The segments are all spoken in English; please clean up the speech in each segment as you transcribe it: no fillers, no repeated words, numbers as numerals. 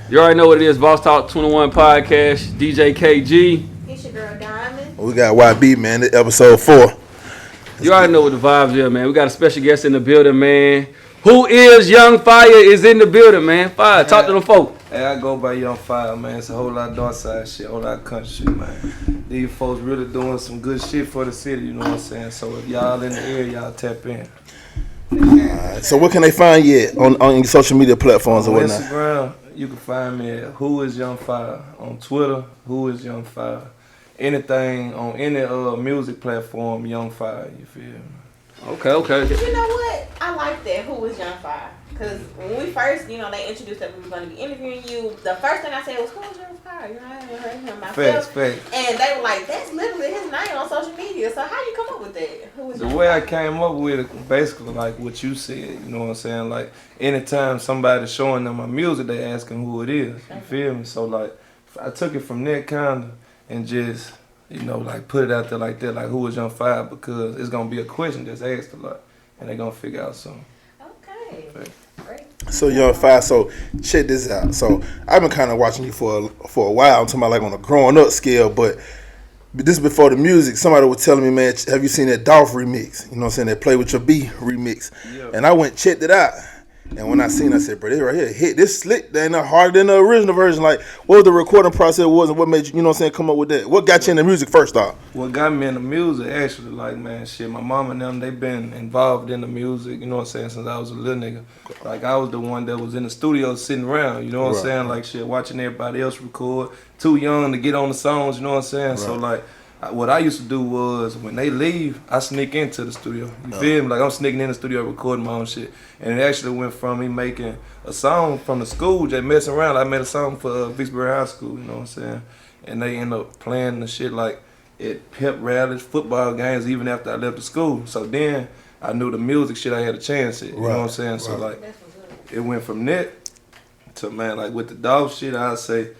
You already know what it is, Boss Talk 21 Podcast, DJ KG. It's your girl Diamond. We got YB, man, this episode 4. You already know what the vibes are, man. We got a special guest in the building, man. Who is Young Fire is in the building, man. Fire, talk to them folk. Hey, I go by Young Fire, man. It's a whole lot of dark side shit, a whole lot of country shit, man. These folks really doing some good shit for the city, you know what I'm saying? So if y'all in the area, y'all tap in. Alright, so what can they find you on your social media platforms or On whatnot? Instagram, you can find me at Who Is Young Fire. On Twitter, Who Is Young Fire. Anything on any music platform, Young Fire, you feel me? Okay. You know what? I like that. Who was Young Fire? Because when we first, they introduced that we were going to be interviewing you, the first thing I said was, who is Young Fire? I haven't heard him myself. Facts. And they were like, that's literally his name on social media. So how you come up with that? Who was The Young way I Fire? came up with it, basically like what you said, you know what I'm saying? Like, anytime somebody's showing them my music, they asking who it is, you feel me? So, like, I took it from that kind of and just, like, put it out there like that, like, who is Young Fire? Because it's going to be a question that's asked a lot, and they're going to figure out something. Okay. Right. Great. So Young Fire, so check this out. So I've been kind of watching you for a while. I'm talking about like on a growing up scale, but this is before the music. Somebody was telling me, man, have you seen that Dolph remix? You know what I'm saying? That Play With Your B remix. Yeah. And I went and checked it out. And when I seen it, I said, bro, this right here, hit this slick, they ain't harder than the original version. Like, what was the recording process was and what made you, come up with that? What got you in the music first off? What got me in the music, actually, like, man, shit, my mom and them, they been involved in the music, you know what I'm saying, since I was a little nigga. Like, I was the one that was in the studio sitting around, you know what I'm saying, like, shit, watching everybody else record. Too young to get on the songs, you know what I'm saying, Right. so, like, what I used to do was, when they leave, I sneak into the studio. You feel me? Like, I'm sneaking in the studio recording my own shit. And it actually went from me making a song from the school, just messing around. I made a song for Vicksburg High School, you know what I'm saying? And they end up playing the shit like at pep rallies, football games, even after I left the school. So then I knew the music shit I had a chance at, you know what I'm saying? So, like, That's what's good. it went from that to, man, like, with the dog shit, I'd say,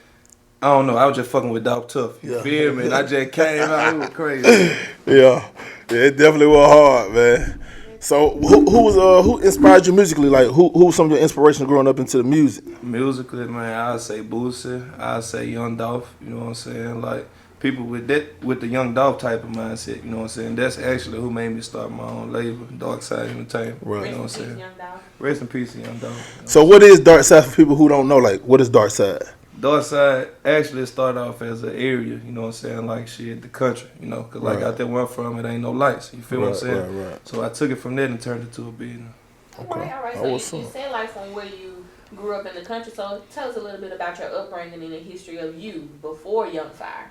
I don't know. I was just fucking with Dog Tough. You feel me? And I just came out. It was crazy. Yeah, it definitely was hard, man. So who inspired you musically? Like who was some of your inspiration growing up into the music? Musically, man, I'd say Boosie. I'd say Young Dolph. You know what I'm saying? Like, people with the Young Dolph type of mindset. You know what I'm saying? That's actually who made me start my own label, Dark Side Entertainment. Right. You know what I'm Rest in saying? peace, Young Dolph. Rest in peace, Young Dolph. So what is Dark Side for people who don't know? Like what is Dark Side? Dark Side actually started off as an area, you know what I'm saying, like shit, the country, you know, because like out there where I'm from, it ain't no lights, you feel what I'm saying? Right. So I took it from there and turned it to a business. All right. So you said like from where you grew up in the country. So tell us a little bit about your upbringing and the history of you before Young Fire.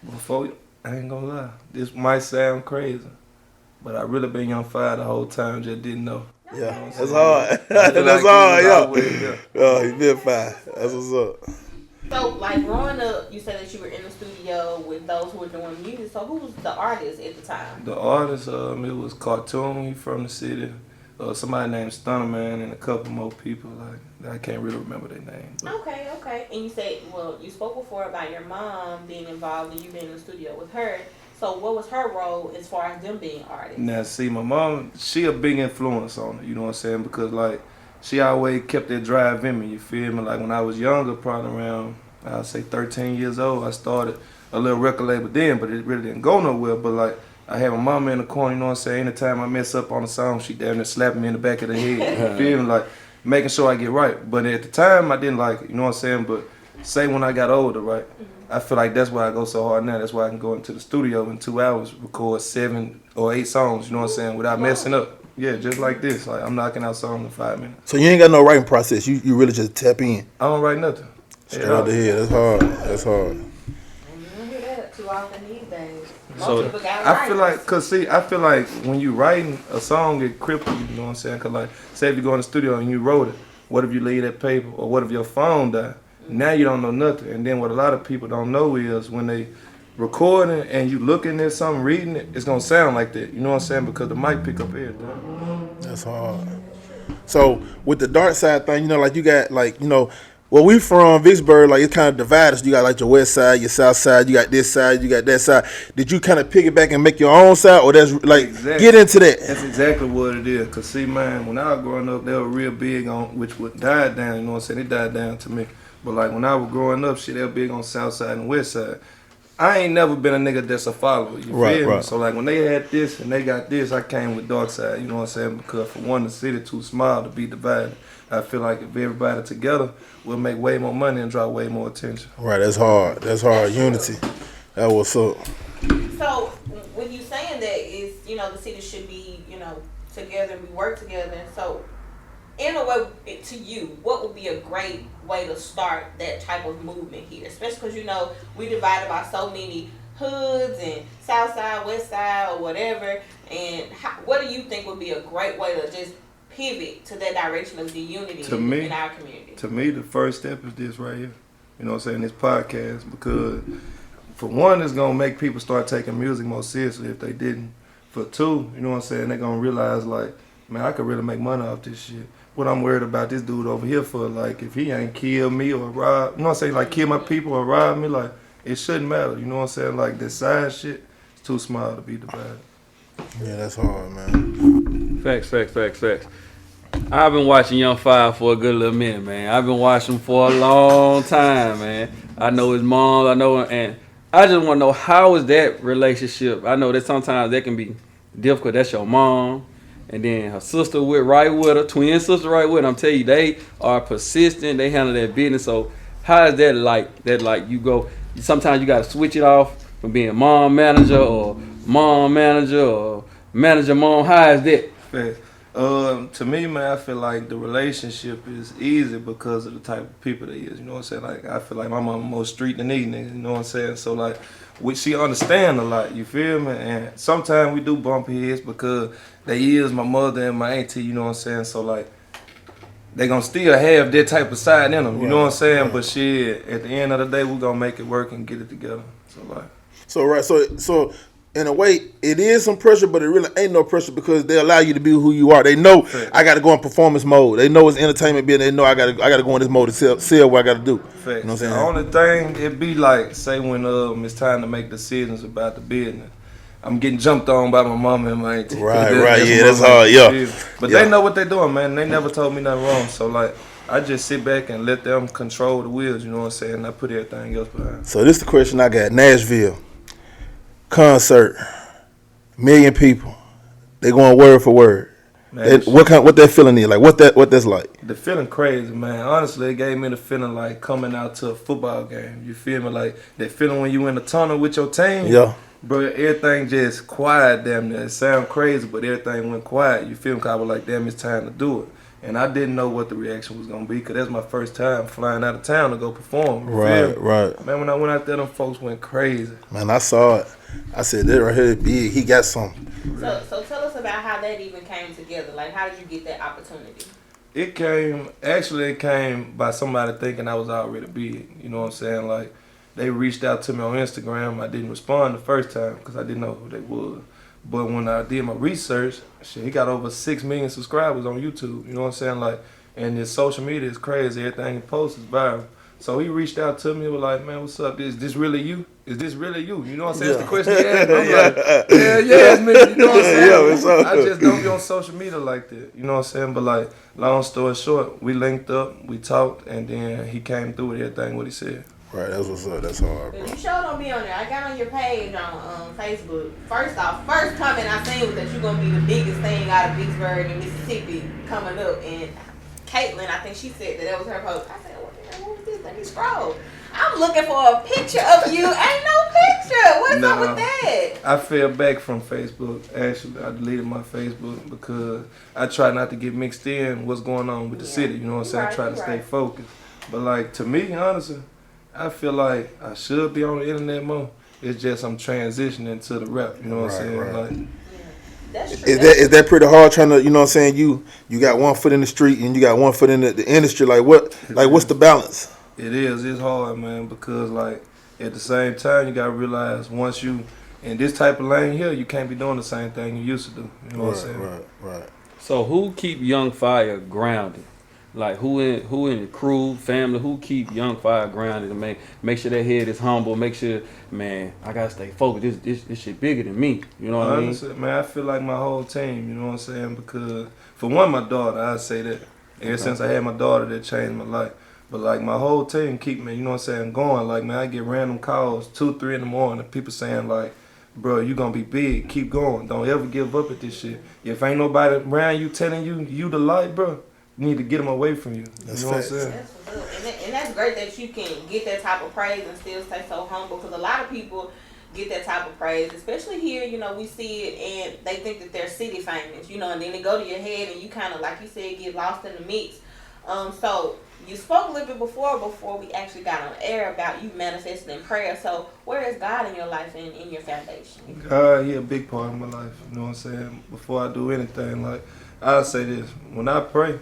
Before, I ain't gonna lie, this might sound crazy, but I really been Young Fire the whole time, just didn't know. Yeah, that's hard. I feel That's like hard, it was yeah. always there. Oh, you been fine. That's what's up. So, like, growing up, you said that you were in the studio with those who were doing music. So, who was the artist at the time? The artist, it was Cartoon, he from the city. Somebody named Stunner Man and a couple more people. Like, I can't really remember their name. But. Okay. And you said, well, you spoke before about your mom being involved and you being in the studio with her. So, what was her role as far as them being artists? Now, see, my mom, she a big influence on her, you know what I'm saying? Because, like, she always kept that drive in me, you feel me? Like, when I was younger, probably around, I'd say 13 years old, I started a little record label then, but it really didn't go nowhere. But, like, I had my mama in the corner, you know what I'm saying? Anytime I mess up on a song, she damn near slapping me in the back of the head, you feel me? Like, making sure I get right. But at the time, I didn't like it, you know what I'm saying? But say when I got older, right? I feel like that's why I go so hard now. That's why I can go into the studio in 2 hours, record 7 or 8 songs, you know what I'm saying, without messing up. Yeah, just like this. Like, I'm knocking out songs in 5 minutes. So you ain't got no writing process. You really just tap in. I don't write nothing. Straight out the head. That's hard. That's hard. You don't hear that too often these days. Most So people got I feel writers. like, I feel like when you writing a song, it cripples you, you know what I'm saying? Cause like, say if you go in the studio and you wrote it, what if you leave that paper or what if your phone die? Now you don't know nothing. And then what a lot of people don't know is when they recording and you looking at something, reading it, it's gonna sound like that. You know what I'm saying? Because the mic pick up everything. That's hard. So with the Dark Side thing, like you got well, we from Vicksburg, like it's kind of divided. So you got like your west side, your south side, you got this side, you got that side. Did you kind of pick it back and make your own side, or that's like get into that? That's exactly what it is. Cause see, man, when I was growing up, they were real big on which would died down. You know what I'm saying? It died down to me. But like when I was growing up, shit, they were big on South Side and West Side. I ain't never been a nigga that's a follower. You feel me? So like when they had this and they got this, I came with Dark Side. You know what I'm saying? Because for one, the city too small to be divided. I feel like if everybody together, we'll make way more money and draw way more attention. Right, that's hard. That's hard. Unity. That was up. So when you saying that is, you know, the city should be, you know, together and we work together. So in a way, to you, what would be a great way to start that type of movement here? Especially because, you know, we divided by so many hoods and South Side, West Side, or whatever. And what do you think would be a great way to just pivot to that direction of the unity in our community? To me, the first step is this right here. You know what I'm saying? This podcast. Because for one, it's going to make people start taking music more seriously if they didn't. For two, you know what I'm saying? They're going to realize, like, man, I could really make money off this shit. What I'm worried about this dude over here for, like, if he ain't kill me or rob, you know what I'm saying? Like, kill my people or rob me, like, it shouldn't matter. You know what I'm saying? Like, this side shit, it's too small to be divided. Yeah, that's hard, man. Facts. I've been watching Young Fire for a good little minute, man. I've been watching him for a long time, man. I know his mom, and I just want to know, how is that relationship? I know that sometimes that can be difficult. That's your mom, and then her sister right with her, twin sister right with her. I'm telling you, they are persistent. They handle their business. So how is that like? That like you go, sometimes you got to switch it off from being mom manager or manager mom. How is that? Facts. To me, man, I feel like the relationship is easy because of the type of people they is. You know what I'm saying? Like, I feel like my mama more street than these niggas. You know what I'm saying? So, like, she understand a lot. You feel me? And sometimes we do bump heads because they is my mother and my auntie. You know what I'm saying? So, like, they gonna still have that type of side in them. You know what I'm saying? Right. But shit, at the end of the day, we gonna make it work and get it together. So, like. So in a way, it is some pressure, but it really ain't no pressure because they allow you to be who you are. They know I got to go in performance mode. They know it's entertainment business. They know I got to go in this mode to sell what I got to do. Facts. You know what I'm saying? The only thing, it be like, say when it's time to make decisions about the business. I'm getting jumped on by my mama and my auntie. Right, that's hard, yeah. But they know what they're doing, man. They never told me nothing wrong. So, like, I just sit back and let them control the wheels, you know what I'm saying? I put everything else behind. So this is the question I got. Nashville, concert, 1 million people. They going word for word. Man, what that feeling is like? What that's like? The feeling crazy, man. Honestly, it gave me the feeling like coming out to a football game. You feel me? Like that feeling when you in the tunnel with your team. Yeah. Bro, everything just quiet, damn near. It sound crazy, but everything went quiet. You feel me? 'Cause I was like, damn, it's time to do it. And I didn't know what the reaction was gonna be, 'cause that's my first time flying out of town to go perform. Right. Man, when I went out there, them folks went crazy. Man, I saw it. I said, that right here is big. He got something. So tell us about how that even came together. Like, how did you get that opportunity? It came by somebody thinking I was already big. You know what I'm saying? Like, they reached out to me on Instagram. I didn't respond the first time because I didn't know who they was. But when I did my research, shit, he got over 6 million subscribers on YouTube. You know what I'm saying? Like, and his social media is crazy. Everything he posts is viral. So he reached out to me and was like, man, what's up? Is this really you? Is this really you? You know what I'm saying? That's the question he asked. I'm like, yeah, it's me. You know what I'm saying? I just don't be on social media like that. You know what I'm saying? But like, long story short, we linked up, we talked, and then he came through with everything what he said. Right, that's what's up. That's hard, bro. You sure don't be on there. I got on your page on Facebook. First comment I seen was that you're gonna be the biggest thing out of Vicksburg and Mississippi coming up. And Caitlin, I think she said that was her post. I said, what was this? Let me scroll. I'm looking for a picture of you. Ain't no picture. What's up with that? I fell back from Facebook. Actually, I deleted my Facebook because I try not to get mixed in what's going on with the city. You know what I'm saying? I try to stay focused. But like, to me, honestly, I feel like I should be on the internet more. It's just I'm transitioning to the rap. You know what I'm saying? Right. Like, that's true. Is that pretty hard trying to, you know what I'm saying? You got one foot in the street and you got one foot in the industry. What's the balance? It is. It's hard, man, because like at the same time you gotta realize once you in this type of lane here, you can't be doing the same thing you used to do. You know what I'm saying? Right. So who keep Young Fire grounded? Like who in the crew, family, who keep Young Fire grounded and make sure their head is humble, make sure, man, I gotta stay focused. This shit bigger than me. You know what I mean? Man, I feel like my whole team, you know what I'm saying? Because for one, my daughter, I'd say that. Ever since I had my daughter, that changed my life. But like my whole team keep me, you know what I'm saying, going. Like man, I get random calls 2, 3 in the morning. People saying like, bro, you gonna be big. Keep going. Don't ever give up at this shit. If ain't nobody around you telling you the light, bro, you need to get them away from you. That's you know facts. what I'm saying? That's what's up. And that's great that you can get that type of praise and still stay so humble, because a lot of people get that type of praise, especially here, you know, we see it and they think that they're city famous, you know, and then they go to your head and you kind of, like you said, get lost in the mix. So you spoke a little bit before we actually got on air about you manifesting in prayer. So where is God in your life and in your foundation? God, he a big part of my life. You know what I'm saying? Before I do anything, like I'll say this: when I pray,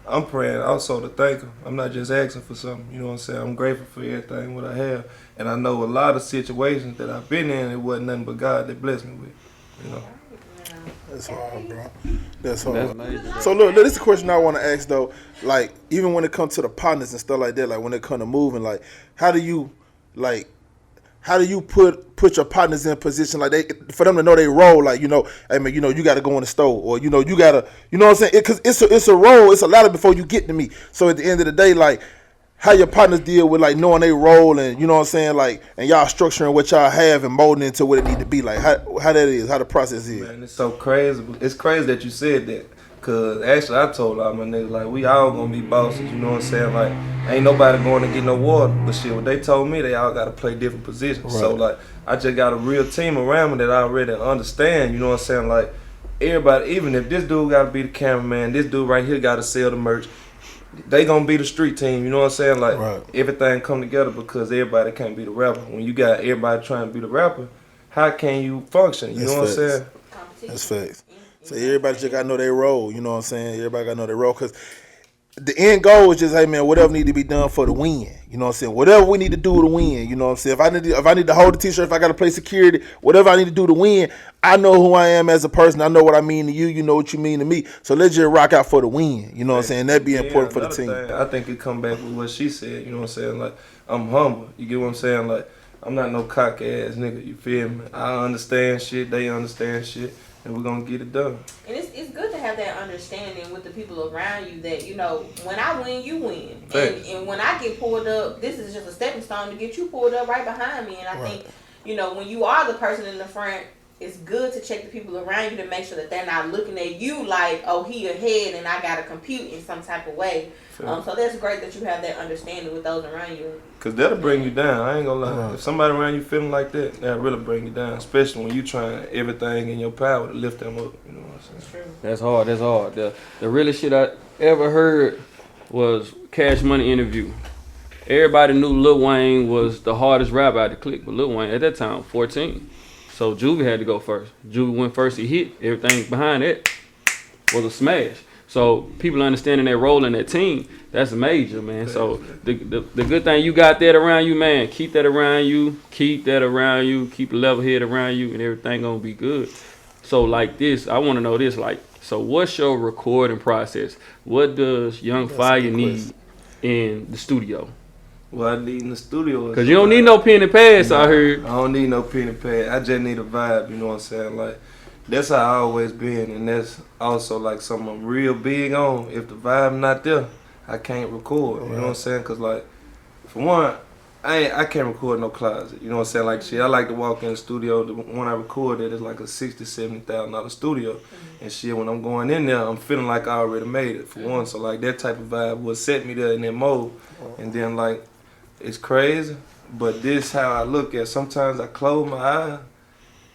I'm praying also to thank him. I'm not just asking for something. You know what I'm saying? I'm grateful for everything what I have, and I know a lot of situations that I've been in, it wasn't nothing but God that blessed me with. You know. That's hard, bro. That's hard. That's amazing. So look, this is a question I want to ask though. Like, even when it comes to the partners and stuff like that, like when it comes to moving, like, how do you put your partners in a position like for them to know they role? Like, you know, hey man, you know, you got to go in the store, or you know, you gotta, you know what I'm saying? Because it's a role. It's a lot of before you get to me. So at the end of the day, like, how your partners deal with like knowing they role, and you know what I'm saying, like, and y'all structuring what y'all have and molding into what it need to be, like how that is, how the process is. Man, it's so crazy. It's crazy that you said that. Cause actually I told all my niggas like we all gonna be bosses, you know what I'm saying? Like ain't nobody going to get no water. But shit, what they told me, they all gotta play different positions. Right. So like I just got a real team around me that I already understand, you know what I'm saying? Like everybody, even if this dude gotta be the cameraman, this dude right here gotta sell the merch, they gonna be the street team, you know what I'm saying? Like Right. everything come together because everybody can't be the rapper. When you got everybody trying to be the rapper, how can you function? You That's know what I'm facts. saying? Competition. That's facts. So everybody just gotta know their role, you know what I'm saying? Everybody gotta know their role, because the end goal is just, hey man, whatever need to be done for the win, you know what I'm saying? Whatever we need to do to win, you know what I'm saying? If I need to hold the t-shirt, if I gotta play security, whatever I need to do to win, I know who I am as a person. I know what I mean to you. You know what you mean to me. So let's just rock out for the win, you know what I'm saying? That'd be important for the team. Thing, I think it come back with what she said, you know what I'm saying? Like I'm humble, you get what I'm saying? Like I'm not no cock ass nigga, you feel me? I understand shit, they understand shit, and we're gonna get it done. And it's good to have that understanding with the people around you that, you know, when I win, you win. And when I get pulled up, this is just a stepping stone to get you pulled up right behind me. And I think, you know, when you are the person in the front, it's good to check the people around you to make sure that they're not looking at you like, oh, he ahead and I got to compute in some type of way. So that's great that you have that understanding with those around you. Because that'll bring you down. I ain't gonna lie. If somebody around you feeling like that, that'll really bring you down. Especially when you trying everything in your power to lift them up. You know what I'm saying? True. That's hard. That's hard. The realest shit I ever heard was Cash Money interview. Everybody knew Lil Wayne was the hardest rapper out the clique, but Lil Wayne at that time 14. So Juvie had to go first. Juvie went first. He hit. Everything behind it was a smash. So people understanding their role in that team, that's major, man. So the good thing you got that around you, man. Keep that around you. Keep that around you. Keep a level head around you, and everything gonna be good. So like this, I want to know this. Like, so what's your recording process? What does Young Fire need in the studio? What I need in the studio is... Because you don't need no pen and pads, I heard. I don't need no pen and pad. I just need a vibe, you know what I'm saying? Like, that's how I always been, and that's also like something I'm real big on. If the vibe not there, I can't record, you know what I'm saying? Because like, for one, I can't record no closet, you know what I'm saying? Like shit, I like to walk in the studio. The one I record at is like a $60,000-$70,000 studio, and shit, when I'm going in there, I'm feeling like I already made it, for one. So like, that type of vibe would set me there in that mode, and then like, it's crazy, but this how I look at. Sometimes I close my eyes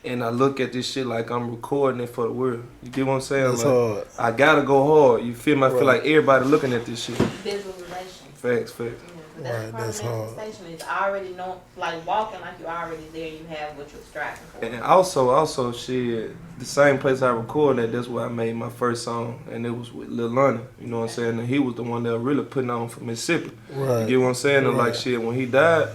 and I look at this shit like I'm recording it for the world. You get what I'm saying? That's like, hard. I gotta go hard. You feel me? I feel like everybody looking at this shit. Visualization. Facts. Yeah, Right, that's part of hard. manifestation. It's already know, like walking like you're already there. You have what you're striving for. And also shit, the same place I recorded at, that's where I made my first song, and it was with Lil Lonnie. You know what I'm saying? And he was the one that was really putting on for Mississippi. Right. You get what I'm saying? And Right. like shit, when he died,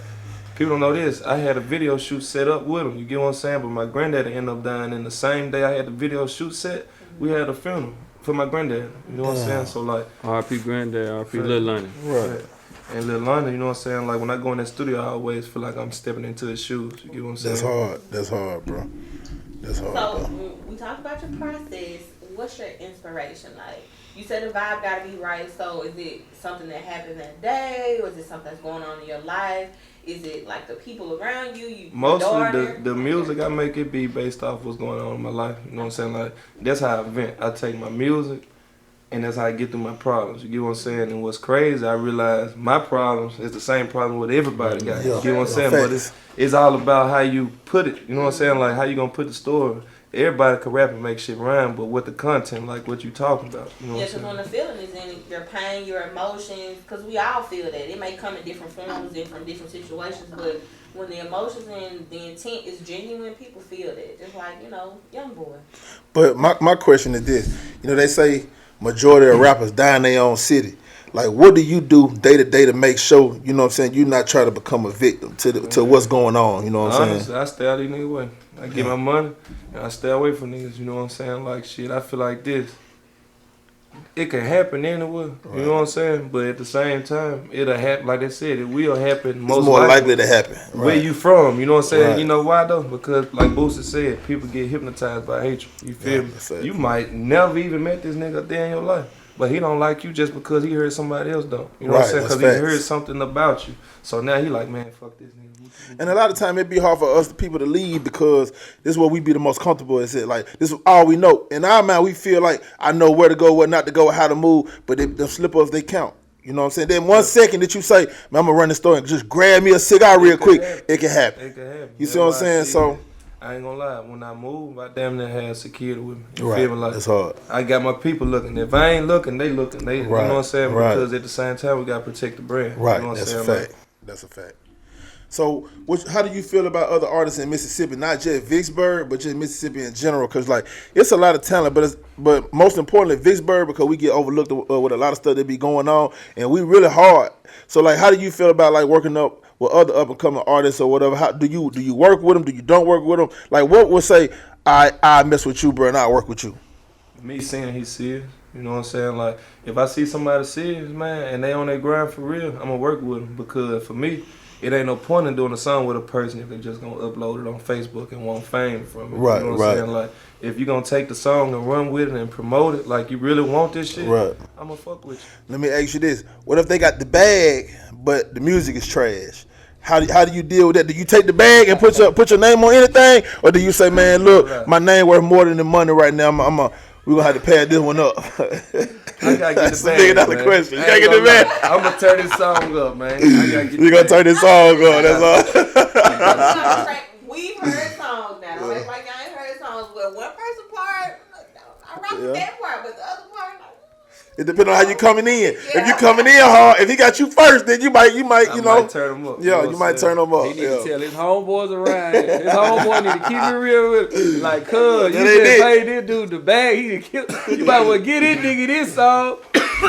people don't know this. I had a video shoot set up with him. You get what I'm saying? But my granddaddy ended up dying, and the same day I had the video shoot set, we had a funeral for my granddad. You know what I'm saying? So like, R.P. Granddad, R.P. Lil Lonnie. Right. and Lil Lonnie, you know what I'm saying? Like when I go in that studio, I always feel like I'm stepping into his shoes. You get what I'm saying? That's hard. That's hard, bro. That's hard, So bro. we talked about your process. What's your inspiration like? you said the vibe got to be right. So is it something that happened that day, or is it something that's going on in your life? Is it like the people around you? Mostly the music I make it be based off what's going on in my life. You know what I'm saying? Like that's how I vent. I take my music, and that's how I get through my problems. You get what I'm saying? And what's crazy, I realize my problems is the same problem what everybody got. You get what I'm saying? But it's all about how you put it. You know what I'm saying? Like how you gonna put the story. Everybody can rap and make shit rhyme, but with the content, like what you talking about. You know yeah, because when the feeling is in your pain, your emotions, because we all feel that. It may come in different forms and from different situations, but when the emotions and the intent is genuine, people feel that. Just like, young boy. But my question is this. They say majority of rappers die in their own city. Like, what do you do day to day to make sure, you know what I'm saying, you're not trying to become a victim to what's going on, you know what I'm saying? I stay out of these niggas' way. I get my money, and I stay away from niggas, you know what I'm saying? Like, shit, I feel like this. It can happen anywhere, you know what I'm saying? But at the same time, it'll happen, like they said, it will happen most It's more likely to happen. Right. Where you from, you know what I'm saying? Right. You know why, though? Because, like Boosie said, people get hypnotized by hatred, you feel me? You might never even met this nigga a day in your life. But he don't like you just because he heard somebody else though. You know what I'm saying? Because he heard something about you. So now he like, man, fuck this nigga. And a lot of time it be hard for us, the people, to leave because this is where we be the most comfortable. Is it like this is all we know? In our mind, we feel like I know where to go, where not to go, how to move. But the slip-ups, they count. You know what I'm saying? Then 1 second that you say, man, I'm gonna run the store and just grab me a cigar real quick, it can happen. It can happen. You see what I'm saying? So. I ain't gonna lie, when I move, I damn near had security with me. You right. feel me? Like, it's hard. I got my people looking. If I ain't looking, they looking. They, you know what I'm saying? Right. Because at the same time, we gotta protect the brand. Right, you know what that's I'm a saying? fact. That's a fact. So, how do you feel about other artists in Mississippi? Not just Vicksburg, but just Mississippi in general? Because like it's a lot of talent, but most importantly, Vicksburg, because we get overlooked with a lot of stuff that be going on, and we really hard. So, like, how do you feel about like working up with other up and coming artists or whatever? How do you work with them? Do you don't work with them? Like, what would say I mess with you, bro, and I work with you? Me saying he's serious. You know what I'm saying? Like, if I see somebody serious, man, and they on their grind for real, I'm gonna work with them because for me, it ain't no point in doing a song with a person if they just gonna upload it on Facebook and want fame from it. Right, you know what I'm saying? Like, if you gonna take the song and run with it and promote it, like you really want this shit, right. I'm gonna fuck with you. Let me ask you this: what if they got the bag, but the music is trash? How do you deal with that? Do you take the bag and put your name on anything, or do you say, man, look, my name worth more than the money right now? We're gonna have to pad this one up. I gotta get the bag, $1 question. You gotta get the bag. I'm gonna turn this song up, man. You're gonna turn this song up. That's all. We've heard songs now. Don't act like I ain't heard songs. But one person part, I rock with that part, but the other part, it depends on how you coming in. Yeah. If you coming in hard, if he got you first, then you might, might turn him up. Yeah, you might turn him up. He need to tell his homeboys around. His homeboy need to keep it real with him. Like, cuz, you just paid this dude the bag. You might well get this nigga this song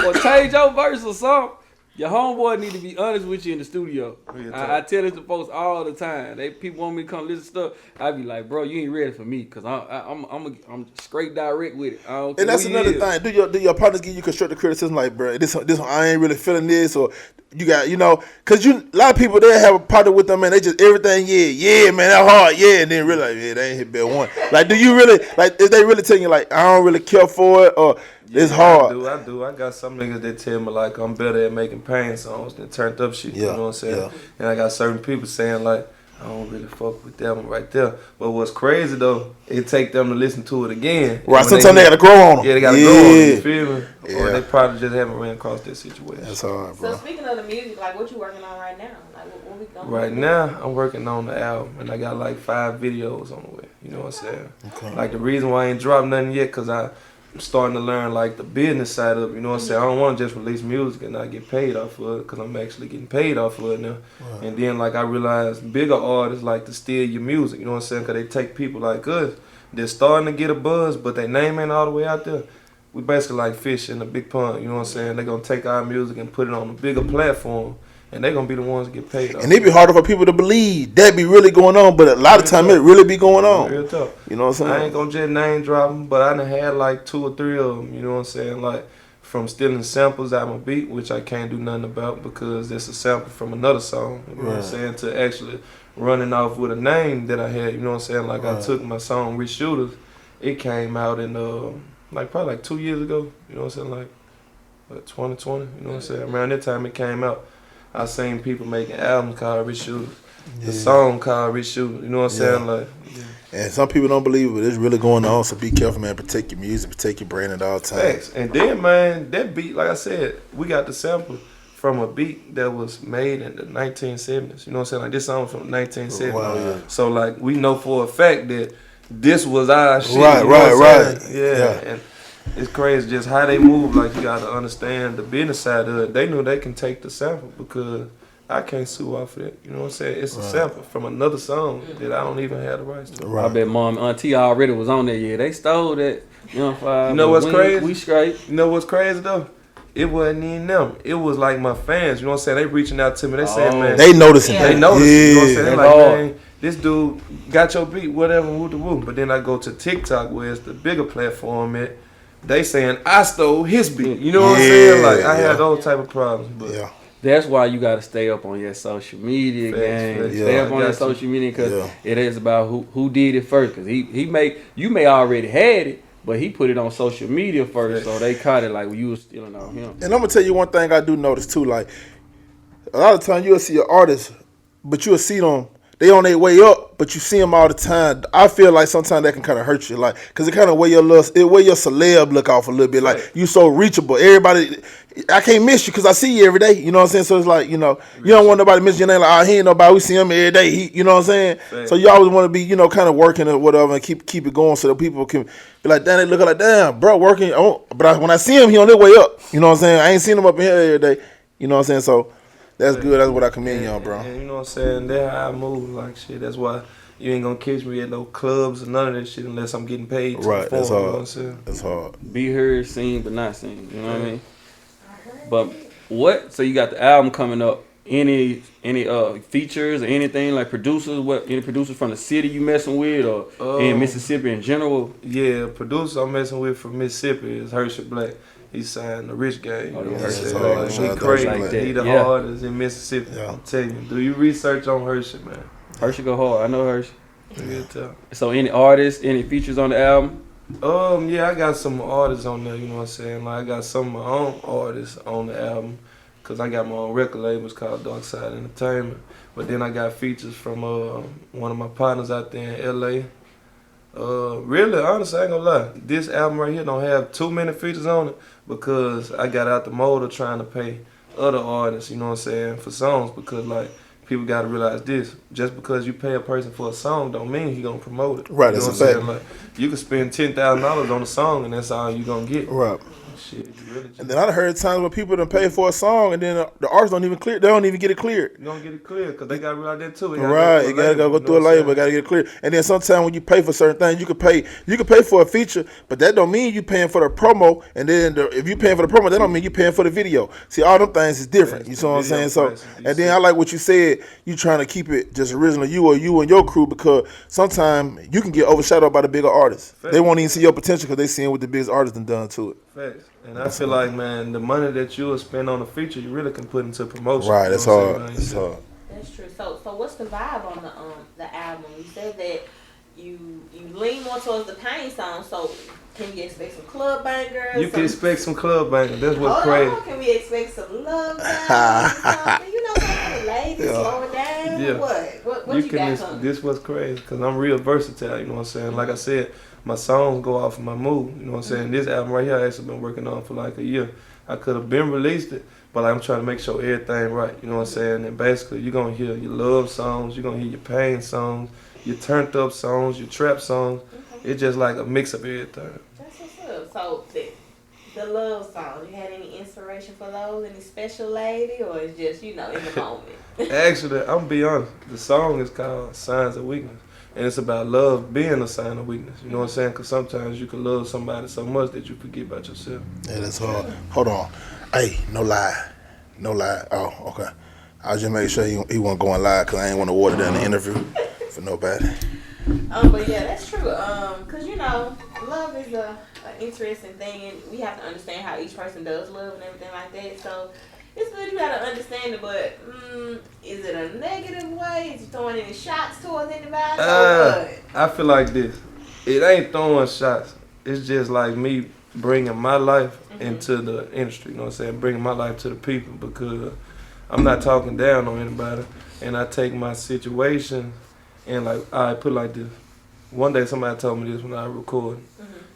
or change your verse or something. Your homeboy need to be honest with you in the studio. I tell this to folks all the time. People want me to come listen to stuff. I be like, bro, you ain't ready for me because I'm straight direct with it. And that's another thing. Do your partners give you constructive criticism? Like, bro, this one, I ain't really feeling this, or you got, because a lot of people they have a partner with them, man. They just everything, yeah, man, that hard, yeah, and then realize, yeah, they ain't hit bell one. Like, do you really is they really telling you like I don't really care for it, or it's hard? I do. I got some niggas that tell me like I'm better at making pain songs than turned up shit. You know what I'm saying? Yeah. And I got certain people saying like I don't really fuck with that one right there. But what's crazy though, it take them to listen to it again. Right. Sometimes they gotta grow on them. Yeah, they gotta grow on them. You feel me? Yeah. Or they probably just haven't ran across that situation. That's hard, bro. So speaking of the music, like what you working on right now? Like what we going? Right now, I'm working on the album, and I got like 5 videos on the way. You know what I'm saying? Okay. Like the reason why I ain't dropped nothing yet, cause I'm starting to learn like the business side of it, you know what I'm saying? I don't want to just release music and not get paid off of it because I'm actually getting paid off of it now. Right. And then like I realized bigger artists like to steal your music, you know what I'm saying? Because they take people like us, they're starting to get a buzz, but their name ain't all the way out there. We basically like fish in a big pond, you know what I'm saying? They're going to take our music and put it on a bigger platform. And they're going to be the ones that get paid off. And it be harder for people to believe that be really going on, but a lot of time it really be going on. Real tough. You know what I'm saying? I ain't going to just name drop them, but I done had like 2 or 3 of them, you know what I'm saying? Like from stealing samples out of my beat, which I can't do nothing about because it's a sample from another song, you know what I'm saying? To actually running off with a name that I had, you know what I'm saying? Like I took my song, Reshooters, it came out in like probably like 2 years ago, you know what I'm saying? Like 2020. You know what I'm saying? Around that time it came out, I seen people making albums called Reshooters. The song called Reshooters. You know what I'm saying? Like. And some people don't believe it, but it's really going on. So be careful, man. Protect your music, protect your brand at all times. Thanks. And then, man, that beat, like I said, we got the sample from a beat that was made in the 1970s. You know what I'm saying? Like this song from the 1970s. Wow. So like we know for a fact that this was our shit. Right, you know right. Yeah. And it's crazy just how they move. Like you got to understand the business side of it. They knew they can take the sample because I can't sue off of it. You know what I'm saying? It's a sample from another song that I don't even have the rights to. I bet Mom and Auntie already was on there. Yeah, they stole that. You know what's crazy? We straight. You know what's crazy though? It wasn't even them. It was like my fans. You know what I'm saying? They reaching out to me. They saying, man. They noticing. They noticing. You know what I'm saying? They like, man, this dude got your beat, whatever, woo the woo. But then I go to TikTok where it's the bigger platform at. They saying I stole his beat. You know what I'm saying? Like I had those type of problems. But that's why you got to stay up on your social media, gang. Stay up on your social media because it is about who did it first. Because you may already had it, but he put it on social media first, so they caught it like you was stealing on him. And I'm gonna tell you one thing I do notice too. Like a lot of times you'll see an artist, but you'll see them. They on their way up, but you see them all the time. I feel like sometimes that can kind of hurt you, like, cause it kind of wear your celeb look off a little bit. Like you so reachable. Everybody, I can't miss you cause I see you every day. You know what I'm saying? So it's like, you know, you don't want nobody to miss your name. Like, he ain't nobody. We see him every day. You know what I'm saying? Right. So you always want to be, kind of working or whatever, and keep it going so that people can be like, damn, they look like, damn, bro, working. But when I see him, he on their way up. You know what I'm saying? I ain't seen him up in here every day. You know what I'm saying? So. That's good. That's what I commend y'all, bro. And you know what I'm saying? That's how I move, like shit. That's why you ain't gonna catch me at no clubs or none of that shit unless I'm getting paid. Right. That's hard. You know what I'm saying? That's hard. Be heard, seen, but not seen. You know what I mean? But what? So you got the album coming up. Any features or anything like producers? Any producers from the city you messing with or in Mississippi in general? Yeah, producer I'm messing with from Mississippi is Hershey Black. He signed the Rich Gang. You know what I'm saying? He crazy. Like he the hardest in Mississippi. I'm telling you. Do you research on Hershey, man? Hershey go hard. I know Hershey. Yeah. So any artists, any features on the album? Yeah, I got some artists on there. You know what I'm saying? Like I got some of my own artists on the album. Cause I got my own record label, it's called Dark Side Entertainment. But then I got features from one of my partners out there in LA. Really, honestly, I ain't gonna lie. This album right here don't have too many features on it because I got out the mode of trying to pay other artists, you know what I'm saying, for songs because like people gotta realize this. Just because you pay a person for a song don't mean he gonna promote it. Right, you know that's what a I'm fact. saying? Like you can spend $10,000 on a song and that's all you gonna get. Right. Shit, really and then I heard times when people done pay for a song and then the artists don't even clear. They don't even get it cleared. You don't get it cleared because they gotta realize that too. Right, you gotta go through a label, gotta get it cleared. And then sometimes when you pay for certain things, you could pay for a feature, but that don't mean you paying for the promo. And then if you paying for the promo, that don't mean you paying for the video. See, all them things is different. You see what I'm saying? So, and then I like what you said. You trying to keep it just original, you and your crew, because sometimes you can get overshadowed by the bigger artists. Facts. They won't even see your potential because they seeing what the biggest artists done to it. Facts. And I feel like, man, the money that you will spend on a feature, you really can put into promotion. Right, that's hard. That's hard. That's true. So what's the vibe on the album? You said that you lean more towards the pain song. So can we expect some club bangers? You can expect some club bangers. That's what's crazy. Can we expect some love bangers? You know, some ladies slowing down. Yeah. What you got coming? This was crazy because I'm real versatile. You know what I'm saying? Like I said. My songs go off of my mood, you know what I'm saying? This album right here I actually been working on for like a year. I could have been released it, but I'm trying to make sure everything right, you know what I'm saying? And basically you're gonna hear your love songs, you're gonna hear your pain songs, your turned up songs, your trap songs. Okay. It's just like a mix of everything. That's what's up. So the love songs, you had any inspiration for those? Any special lady, or it's just, in the moment? Actually, I'm gonna be honest, the song is called Signs of Weakness. And it's about love being a sign of weakness. You know what I'm saying? Because sometimes you can love somebody so much that you forget about yourself. Yeah, that's hard. Hold on. Hey, no lie. Oh, okay. I was just making sure he wasn't going live because I ain't want to water down the interview for nobody. But yeah, that's true. Because, love is an interesting thing. And we have to understand how each person does love and everything like that. So it's good you gotta understand it, but is it a negative way? Is you throwing any shots towards anybody? I feel like this. It ain't throwing shots. It's just like me bringing my life into the industry, you know what I'm saying? Bringing my life to the people, because I'm not talking down on anybody, and I take my situation and like, I put it like this. One day somebody told me this when I recorded.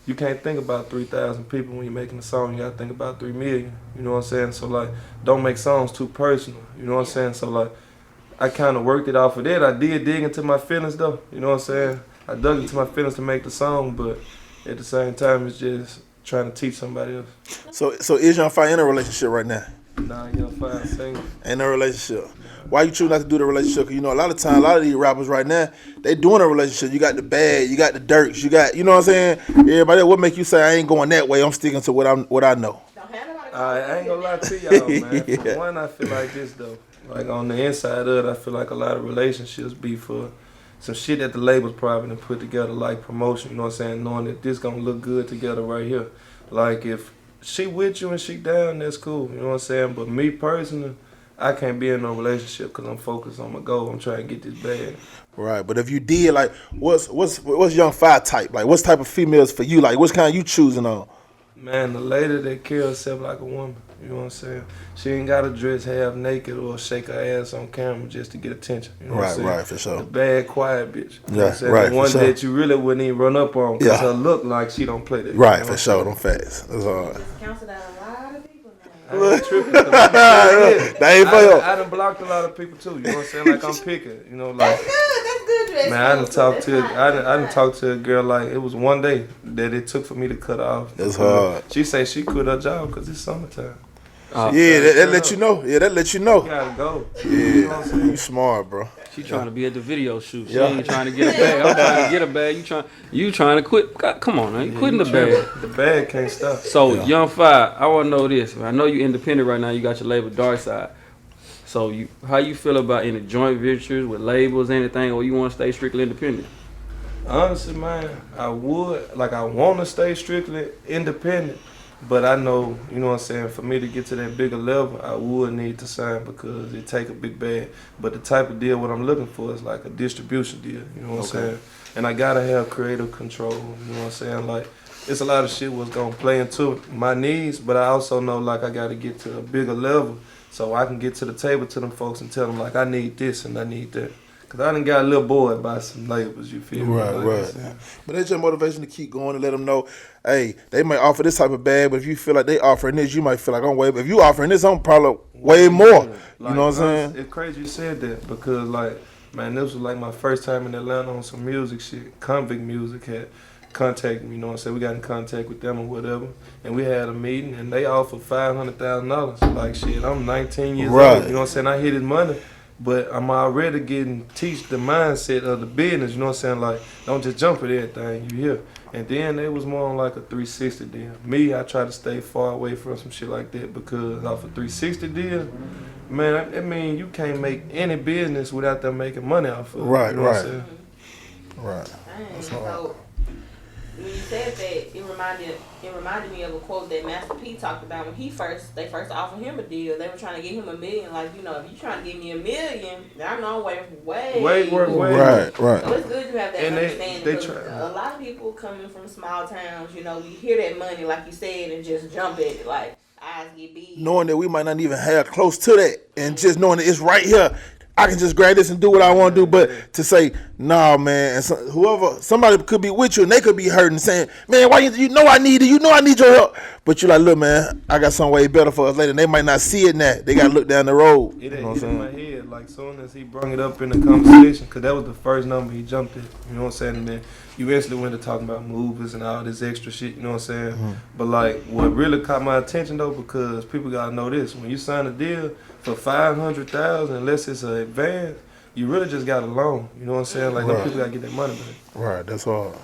You can't think about 3,000 people when you're making a song. You gotta think about 3 million. You know what I'm saying? So like, don't make songs too personal. You know what I'm saying? So like, I kind of worked it off of that. I did dig into my feelings though. You know what I'm saying? I dug into my feelings to make the song, but at the same time, it's just trying to teach somebody else. So is Young Fire in a relationship right now? Nah, Young Fire single. Ain't no relationship. Why you choose not to do the relationship? 'Cause you know, a lot of time, a lot of these rappers right now, they doing a relationship. You got the bad, you got the dirts, you got, you know what I'm saying? Everybody, what make you say I ain't going that way? I'm sticking to what I know. I ain't gonna lie to y'all, man. For one, I feel like this though. Like on the inside of it, I feel like a lot of relationships be for some shit that the labels probably done put together, like promotion. You know what I'm saying? Knowing that this gonna look good together right here. Like if she with you and she down, that's cool. You know what I'm saying? But me personally, I can't be in no relationship because I'm focused on my goal. I'm trying to get this bag. Right, but if you did, like, what's Young Fire type? Like, what's type of females for you? Like, what's kind you choosing on? Man, the lady that carries herself like a woman. You know what I'm saying? She ain't got to dress half naked or shake her ass on camera just to get attention. You know what I'm saying? Right, for sure. The bad, quiet bitch. You know what I'm saying? Right, the one for sure. that you really wouldn't even run up on because her look like she don't play that. Right, you know for sure. Them facts. That's all right. Counseled out a lot of people now. I ain't tripping. That ain't for you. I done blocked a lot of people too. You know what I'm saying? Like I'm picking. You know, like. That's good dress. Man, I done talked to a girl like it was one day that it took for me to cut off. That's hard. She say she quit her job because it's summertime. Yeah, that let you know. Yeah, that let you know. You gotta go. Yeah, You know what I'm saying? you smart, bro. She trying to be at the video shoot. She Yeah. ain't trying to get a bag. I'm trying to get a bag. You trying to quit? God, come on, man. You quitting the bag. The bag can't stop. So Young Fire, I want to know this. I know you independent right now. You got your label Dark Side. So how you feel about any joint ventures with labels, anything, or you want to stay strictly independent? Honestly, man, I want to stay strictly independent, but I know, you know what I'm saying, for me to get to that bigger level, I would need to sign because it take a big bag. But the type of deal what I'm looking for is like a distribution deal, you know what I'm saying? And I gotta have creative control, you know what I'm saying? Like, it's a lot of shit what's gonna play into my needs, but I also know like I gotta get to a bigger level so I can get to the table to them folks and tell them like I need this and I need that. Cause I done got a little bored by some labels, you feel me? Right. But it's your motivation to keep going and let them know, hey, they might offer this type of bag, but if you feel like they offering this, you might feel like I'm way. But if you offering this, I'm probably way more. Like, you know what I'm saying? It's crazy you said that because like, man, this was like my first time in Atlanta on some music shit. Convict Music had contacted me, you know what I'm saying? We got in contact with them or whatever, and we had a meeting, and they offered $500,000. Like shit, I'm 19 years old. You know what I'm saying? I hit his money. But I'm already getting teach the mindset of the business, you know what I'm saying? Like, don't just jump at everything you hear. And then it was more on like a 360 deal. Me, I try to stay far away from some shit like that because off a 360 deal, man, I mean, you can't make any business without them making money off of it. Right, you know what I'm right. saying? Right. Dang, so when you said that, it reminded me of a quote that Master P talked about when they first offered him a deal. They were trying to get him $1 million. Like, you know, if you trying to give me $1 million, I know I'm way. Right. So it's good you have that And understanding. they because try. a lot of people coming from small towns, you know, we hear that money, like you said, and just jump at it. Like, eyes get big. Knowing that we might not even have close to that, and just knowing that it's right here, I can just grab this and do what I want to do. But to say, nah, man, and somebody could be with you and they could be hurting, saying, man, why you know I need it, you know I need your help. But you're like, look, man, I got something way better for us later. And they might not see it now. They got to look down the road. It You know what hit I'm in my saying? head like soon as he brought it up in the conversation, because that was the first number he jumped at. You know what I'm saying? And then you instantly went to talking about movies and all this extra shit. You know what I'm saying? But like, what really caught my attention though, because people gotta know this: when you sign a deal for $500,000, unless it's an advance, you really just got a loan. You know what I'm saying? Like, them people gotta get their money back. Right, that's hard.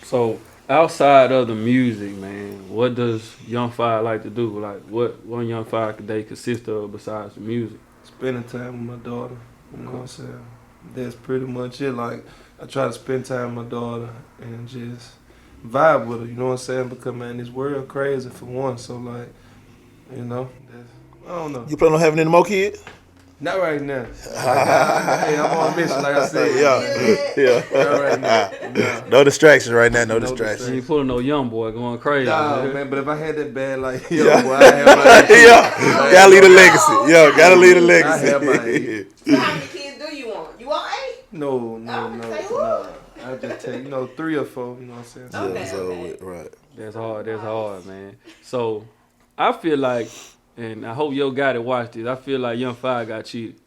So outside of the music, man, what does Young Fire like to do? Like, what one Young Fire could they consist of besides the music? Spending time with my daughter. You know what I'm saying? That's pretty much it. Like, I try to spend time with my daughter and just vibe with her. You know what I'm saying? Because, man, this world crazy for one. So, like, you know, I don't know. You plan on having any more kids? Not right now. Hey, I'm on a mission, like I said. Yeah. Not right now. Nah. No distractions right now. No No distractions. You ain't pulling no young boy going crazy. Nah, man. man, but if I had that bad, like, yo, boy, I have my Yeah. Gotta leave a legacy. Yeah, gotta leave a I legacy. have my So how many kids do you want? You want 8? No. Say who? I just tell you, 3 or 4, you know what I'm saying? Yeah, Okay, so okay. right. That's hard, man. So I feel like, and I hope yo got it watch this, I feel like Young Fire got cheated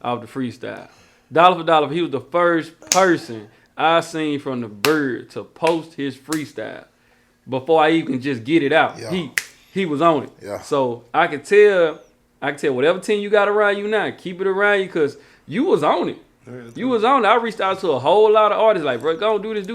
off the freestyle. Dollar for dollar, he was the first person I seen from the Bird to post his freestyle before I even just get it out. Yeah. He was on it. Yeah. So I can tell whatever team you got around you now, keep it around you because you was on it. You was on it. I reached out to a whole lot of artists like, bro, go do this.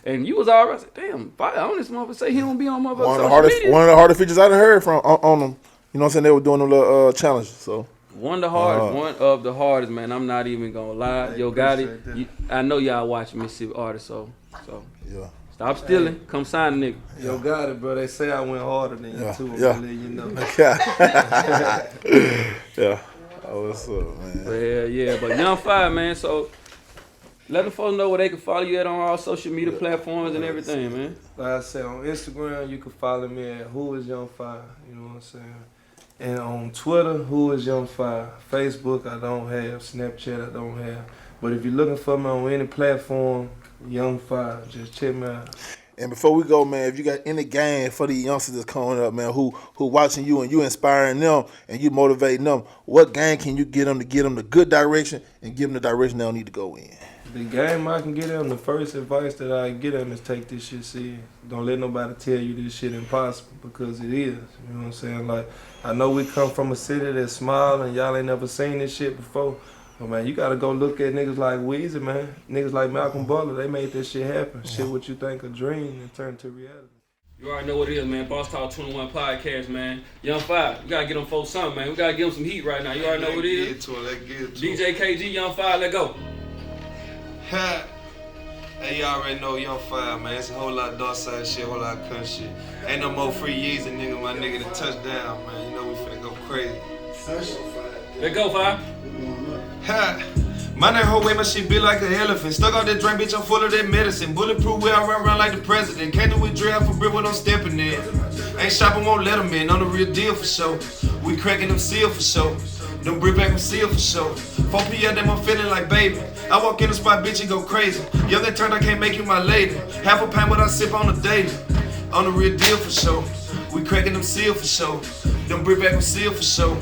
And you was already, I said, damn, Fire on this motherfucker. Say he don't be on motherfucker social media. One of the hardest features I done heard from on them. You know what I'm saying? They were doing them little challenges. So One of the hardest, man. I'm not even gonna lie. Yo, got it. I know y'all watching Mississippi artists, so yeah. stop stealing. Come sign a nigga. Yo, got it, bro. They say I went harder than you, too. Yeah. I'm letting you know. Yeah. Oh, what's up, man? But Young Fire, man. So let the folks know where they can follow you at on all social media platforms and everything, man. Like I said, on Instagram, you can follow me at Who Is Young Fire. You know what I'm saying? And on Twitter, Who Is Young Fire. Facebook, I don't have. Snapchat, I don't have. But if you're looking for me on any platform, Young Fire, just check me out. And before we go, man, if you got any game for the youngsters that's coming up, man, who watching you and you inspiring them and you motivating them, what game can you get them to get them the good direction and give them the direction they don't need to go in? The game I can get them, the first advice that I get them is take this shit serious. Don't let nobody tell you this shit impossible, because it is. You know what I'm saying? Like, I know we come from a city that's small and y'all ain't never seen this shit before. But man, you gotta go look at niggas like Weezy, man. Niggas like Malcolm Butler, they made this shit happen. Shit what you think a dream and turn to reality. You already know what it is, man. Boss Talk 21 podcast, man. Young Fire, we gotta get them folks something, man. We gotta give them some heat right now. You already know what it is. Let's get it to DJ KG, Young Fire, let go. Hey, you already know Young Fire, man. It's a whole lot of dark side shit, a whole lot of cunt shit. Ain't no more free Yeezy, nigga. My nigga, the touchdown, man. You know we finna go crazy. Let go, Fire. My name whole way, my shit be like an elephant. Stuck out that drink, bitch, I'm full of that medicine. Bulletproof, where I run around like the president. Can't do with drill for brick when I'm stepping in. Ain't shopping, won't let them in. On the real deal for sure. We cracking them seal for sure. Them brick back from seal for sure. 4 p.m. them I'm feeling like baby. I walk in the spot, bitch, and go crazy. Young and turned, I can't make you my lady. Half a pint, but I sip on the daily. On the real deal for sure. We cracking them seal for sure. Them brick back from seal for sure.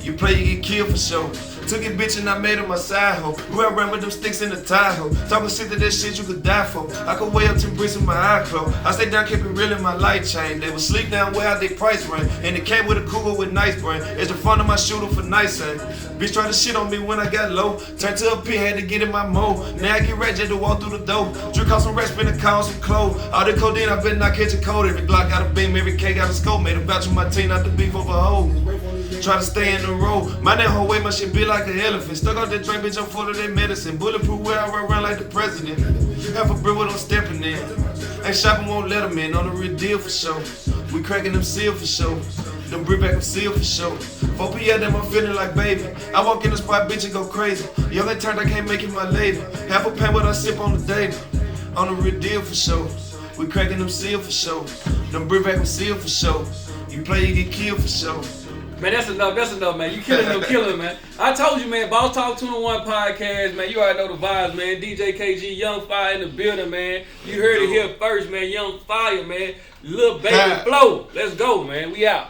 You play, you get killed for sure. Took it, bitch, and I made her my side hoe. Where I ran with them sticks in the tie hoe. Talking shit to that shit you could die for. I could weigh up 10 bricks with my eye closed. I stay down, keep it real in my light chain. They would sleep down where out they price range. And it came with a cougar with nice brain. It's the front of my shooter for nice aim. Bitch tried to shit on me when I got low. Turned to a pit, had to get in my mode. Now I get ready just to walk through the door. Drink off some rest, spin a car on some clothes. All the codeine, I better not catch a cold. Every Glock got a beam, every K got a scope. Made a batch with my team, not the beef over hoe. Try to stay in the road. My name whole way, my shit be like an elephant. Stuck out that drink, bitch, I'm full of that medicine. Bulletproof, where I run around like the president. Half a brick what I'm stepping in. Ain't shopping, won't let them in. On the real deal for sure. We cracking them seal for sure. Them brick back them seal for sure. 4 p.m. them I'm feeling like baby. I walk in the spot, bitch, and go crazy. Young and turned, I can't make you my lady. Half a pint, but I sip on the daily. On the real deal for sure. We cracking them seal for sure. Them brick back them seal for sure. You play, you get killed for sure. Man, that's enough, man. You killing, man. I told you, man, Boss Talk 21 podcast, man. You already know the vibes, man. DJ KG, Young Fire in the building, man. You heard it here first, man. Young Fire, man. Little baby flow. Let's go, man. We out.